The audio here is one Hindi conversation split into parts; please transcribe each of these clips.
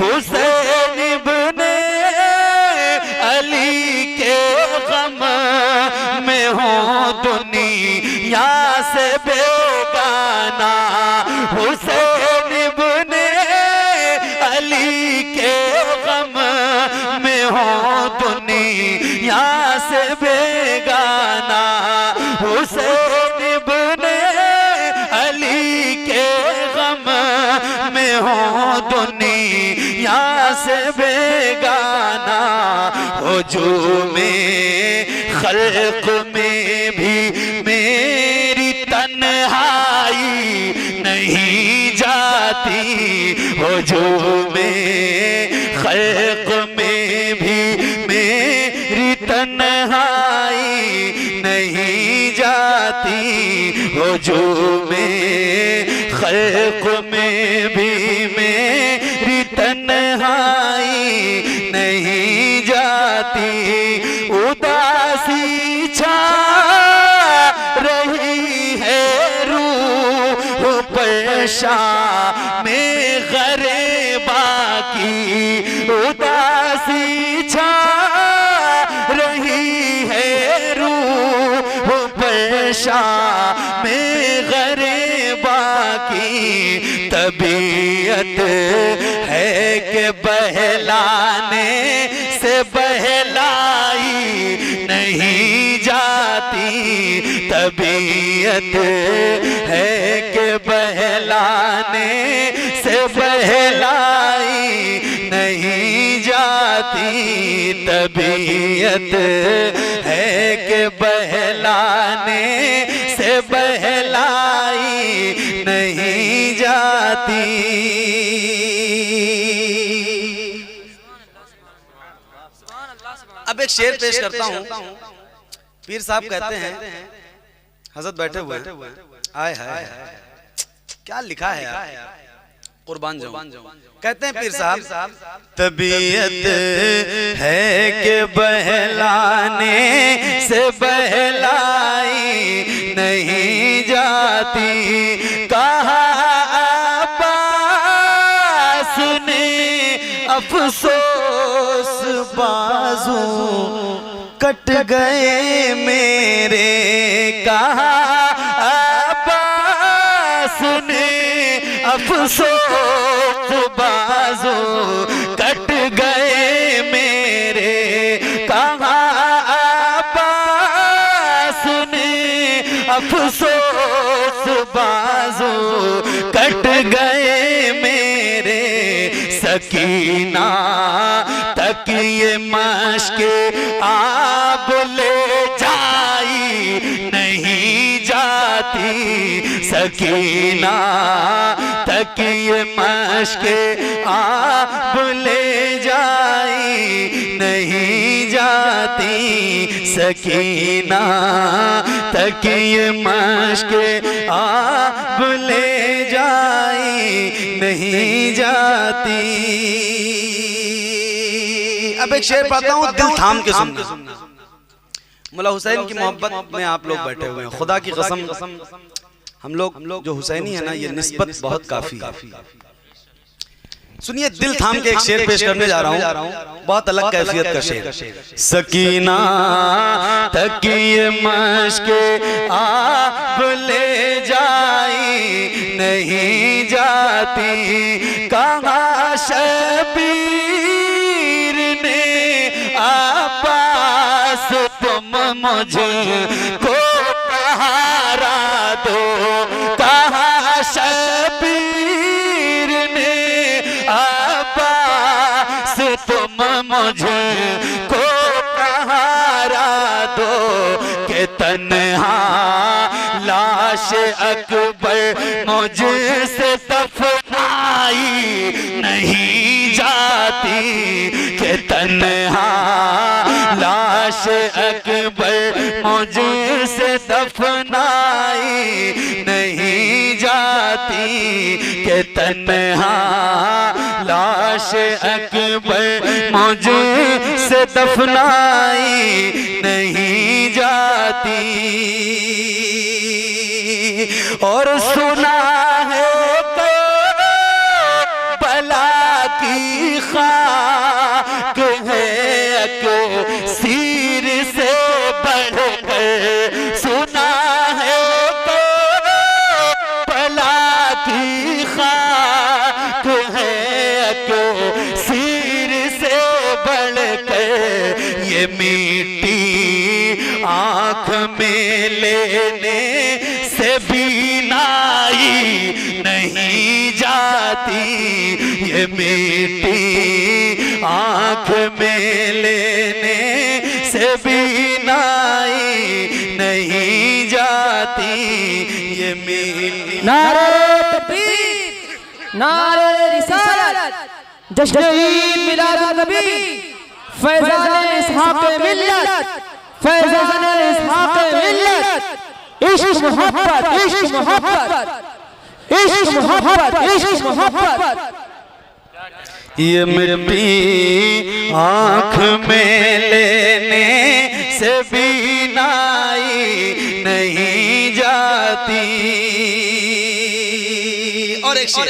हुसैन इब्ने अली के गम में हूँ दुनिया से बेगाना। हुसैन इब्ने अली के गम में हूँ दुनिया से बेगाना। हुसैन इब्ने अली के गम में हूँ दुनिया से बेगाना। हुजूमे खल्क में भी मेरी तन्हाई नहीं जाती। हुजूमे खल्क में भी मेरी तन्हाई नहीं जाती। हुजूमे खल्क में भी मेरी तन्हाई नहीं जाती। उदासी छा रही है रूह पर शाम में ग़रीबा की। उदासी छा रही है रूह पर शाम में ग़रीबा की। तबीयत है कि बहलाने से बहलाई नहीं जाती। तबीयत है कि बहलाने से बहलाई नहीं जाती। तबीयत है कि बहलाने से बहलाई नहीं जाती। अब एक शेर पेश करता हूँ। पीर साहब कहते हैं, हजरत बैठे हुए, आए हाय क्या लिखा है यार, कुर्बान जाऊं। कहते हैं पीर साहब, तबीयत है कि बहलाने से बहलाई नहीं जाती। कहा अब्बास ने अफसोस बाजू कट गए मेरे। कहा अब्बास ने अफसोस बाजू कट गए मेरे। कहा अब्बास ने अफसोस बाजू कट गए मेरे। सकीना तक ये मश्के आप ले जाई नहीं जाती। सकीना तक ये मश्के आप ले जाई नहीं जाती। सकीना तक ये मश्के आप ले जाई नहीं जाती। अब एक शेर पढ़ता हूँ, दिल थाम के सुनना। मुल्ला हुसैन की मोहब्बत में आप लोग बैठे हुए हैं। खुदा की कसम हम लोग जो हुसैनी है ना, ये निस्बत बहुत काफी है। सुनिए, दिल थाम के एक शेर पेश करने जा रहा हूँ, बहुत अलग कैफियत का शेर। सकीना तक ये मश्के आप ले जाई नहीं जाती। कहाँ शबीर ने आपास तुम मुझे को सहारा दो। कहाँ शबीर ने आपास तुम मुझे को सहारा दो। के तन्हा लाश अकबर मुझसे दफनाई नहीं जाती। के तन्हा लाश अकबर मुझसे दफनाई नहीं जाती। के तन्हा लाश अकबर मुझसे दफनाई नहीं जाती। और सुना है बला की क्यों सिर से बढ़कर ये मिट्टी आँख में लेने से बीनाई नहीं जाती, ये मिट्टी आँख में लेने से बीनाई नहीं जाती, ये मिट्टी। नारे तकबीर, नारे रिसालत, जश्न ईद मिलाद नबी, फैज़ान इसहाक़ मिल्लत, फैज़ान इसहाक़ मिल्लत, इश्क मोहब्बत, इश्क मोहब्बत, इश्क मोहब्बत, इश्क मोहब्बत। ये मिट्टी आँख में लेने से बीनाई नहीं जाती। और एक शेर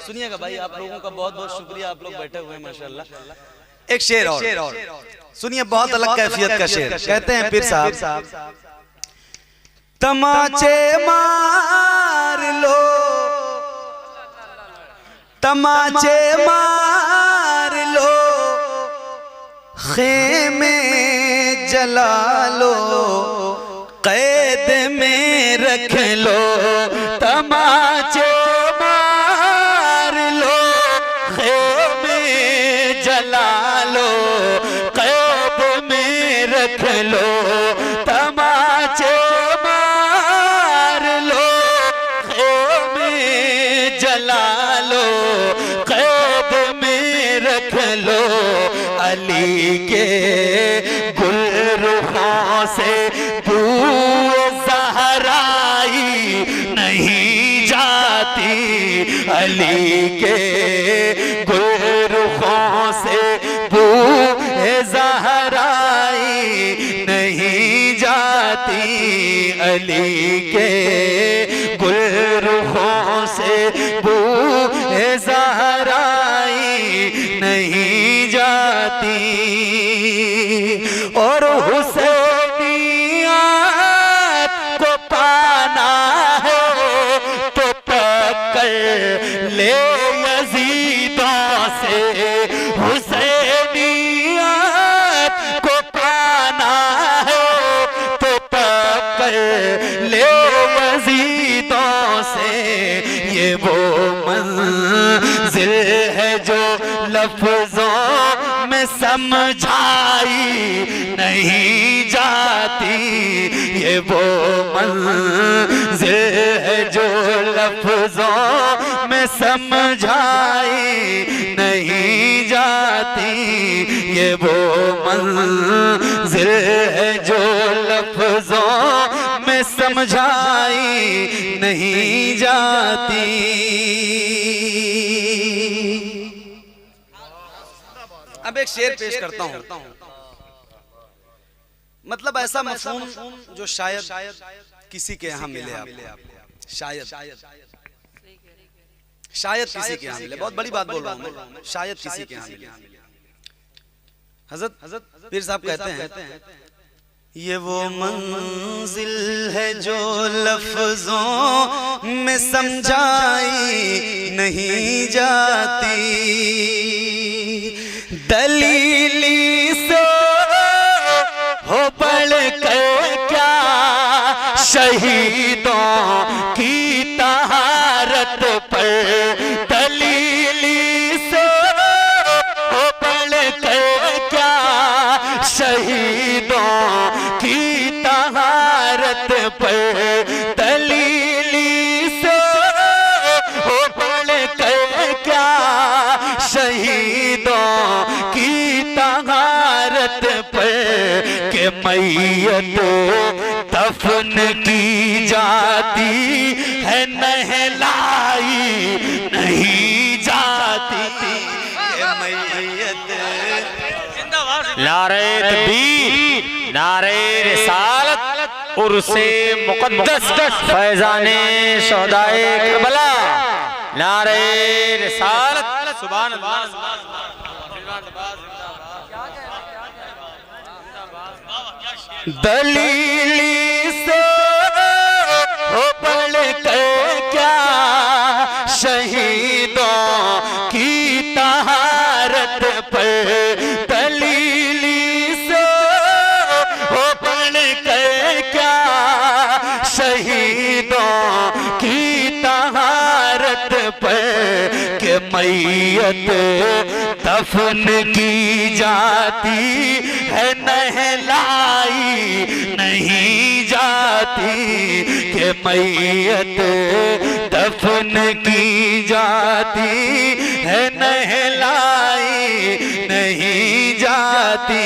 सुनिएगा भाई, आप लोगों का बहुत बहुत शुक्रिया, आप लोग बैठे हुए हैं माशाल्लाह। एक शेर और सुनिए, बहुत अलग कैफियत का शेर। कहते हैं पीर साहब, तमाचे मार लो, तमाचे मार लो, खेमे जला लो, कैद में रख लो, तमाचे मार लो, खेमे जला लो, कैद में रख लो, तमाचे मार लो, खेमे जला लो, कैद में रख लो, अली के गुलरुखों से बूए ज़हराई नहीं जाती, अली के गुलरुखों से बूए ज़हराई नहीं जाती, अली के गुलरुखों से बूए ज़हराई नहीं जाती। और हुसैनियत को पाना है तो टक्कर ले यजीदों से, हुसैनियत को पाना है तो टक्कर ले यजीदों से, ये वो मंजिल है जो लफ्जों में समझाई नहीं जाती, ये वो मंजिल है जो लफ्जों में समझाई नहीं जाती, ये वो मंजिल है जो लफ्जों में समझाई नहीं जाती। अब एक शेर पेश करता हूं, मतलब ऐसा मफ़हूम जो शायद किसी के यहाँ मिले आप, शायद किसी के यहाँ मिले, बहुत बड़ी बात बोल रहा हूँ, शायद किसी के यहाँ मिले। हज़रत पीर साहब कहते हैं, ये वो मंजिल है जो लफ्जों में समझाई नहीं जाती, दलीली से हो बढ़कर क्या शहीदों की तहारत पर, दलीली से हो बढ़कर क्या शहीदों की तहारत पर, दलीली से हो बढ़कर क्या शहीदों की तहारत पर, के मैयत दफन की जाती है नहलाई नहीं जाती, के मैयत। नारे तकबीर, नारे रिसालत, उर्से मुक़द्दस, फैज़ाने शोहदाए करबला, नारे रिसालत, सुभान अल्लाह। दलीली से हो बढ़कर क्या शहीदों की तहारत पर दलीली से हो पढ़ कर क्या शहीदों की तहारत पर के मैयत दफन की जाती है नहलाई नहीं जाती के मैयत दफन की जाती है नहलाई नहीं जाती।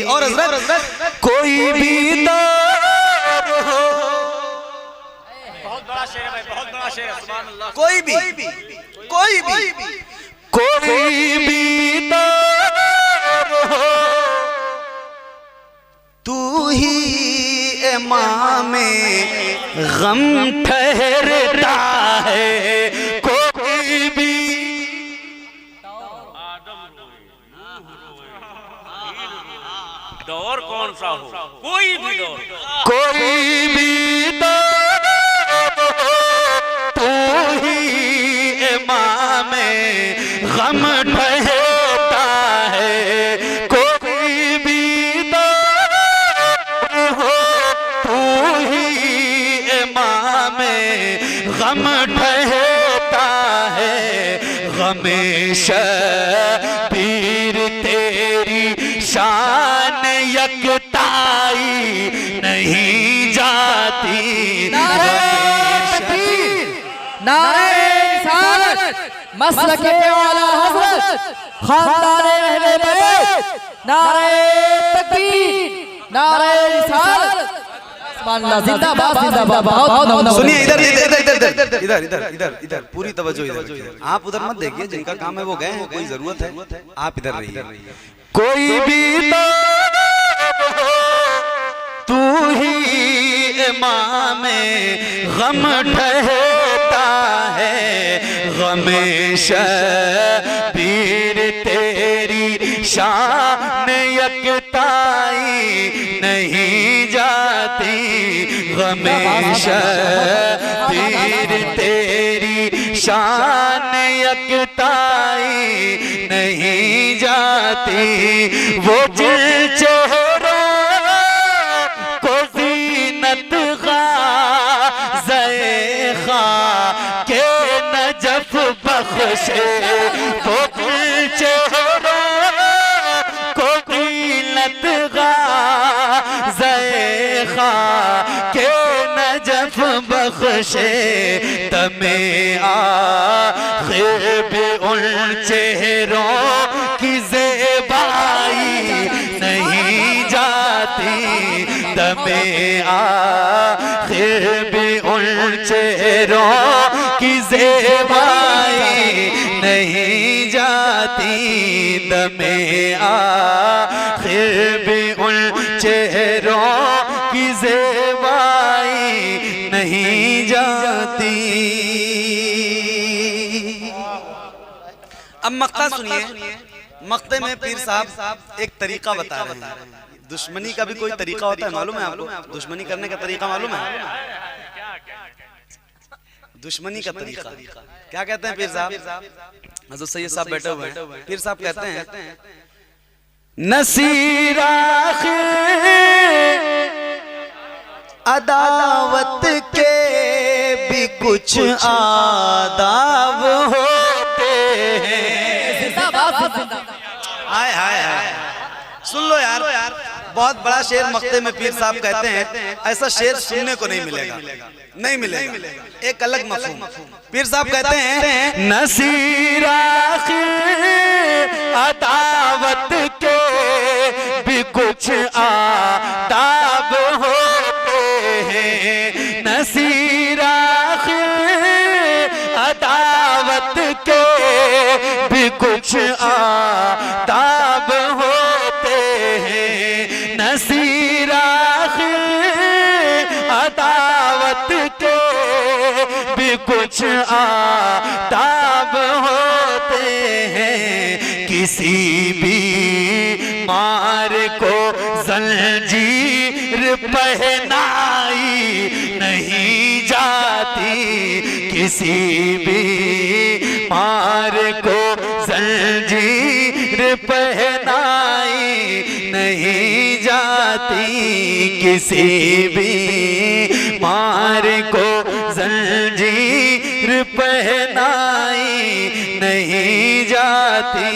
और हज़रत कोई भी दौर हो बहुत बड़ा शेर है भाई, बहुत बड़ा शेर है, सुभान अल्लाह। कोई भी दौर हो तू ही इमामे गम ठहरता है कोई भी दौर कौन सा हो, कोई भी दौर, दौर हो तू ही इमामे गम ठहरता है कोई भी दौर हो तू ही इमामे गम ठहरता है हमेशा पीर तेरी शान यकताई नहीं जाती। नारे रिसालत मसलके आला हज़रत खानदाने अहले बैत, नारे तकबीर, नारे रिसालत, सुभान अल्लाह, जिंदाबाद जिंदाबाद। बहुत सुनिए, इधर पूरी तवज्जो इधर। आप उधर मत देखिए, जिनका काम है वो गए हैं, कोई जरूरत है आप इधर रहिए। कोई भी तू ही इमामे गम ठहरता है हमेशा पीर तेरी शान यकताई नहीं जाती हमेशा पीर तेरी शान यकताई नहीं जाती। वो जिन चेहरों को ज़ीनत ग़ाज़े ख़ा के नजफ़ बख्शे वो जिन चेहरों को ज़ीनत ग़ाज़े ख़ा के नजफ़ बख्शे तमे आखिर भी उन चेहरों की ज़ेबाई नहीं जाती तमे आखिर भी उन चेहरों की ज़ेबाई नहीं जाती तमे आखिर भी उन चेहरों की ज़ेबाई नहीं जाती। अब मक्ता सुनिए, मक्ते में पीर साहब एक तरीका बता रहे हैं। दुश्मनी का भी कोई तरीका होता है, मालूम है आपको? दुश्मनी करने का तरीका मालूम है? दुश्मनी का तरीका क्या कहते हैं पीर साहब? हज़रत सैयद साहब बैठे हुए हैं। पीर साहब कहते हैं नसीरा अदावत के भी कुछ आदाब होते हैं। हाय हाय हाय, सुन लो यार, बहुत बड़ा शेर मक्ते में पीर साहब कहते हैं, ऐसा शेर सुनने को नहीं मिलेगा, नहीं मिलेगा, एक अलग मफहूम। पीर साहब कहते हैं नसीरा अदावत के भी कुछ आदाब होते हैं। नसीरा अदावत के भी कुछ आदाब होते हैं। नसीरा अदावत के भी कुछ आदाब होते हैं। किसी भी मार को जंजीर पहनाई नहीं जाती। किसी भी मार को जंजीर पहनाई नहीं जाती किसी भी मार को जंजीर पहनाई नहीं जाती।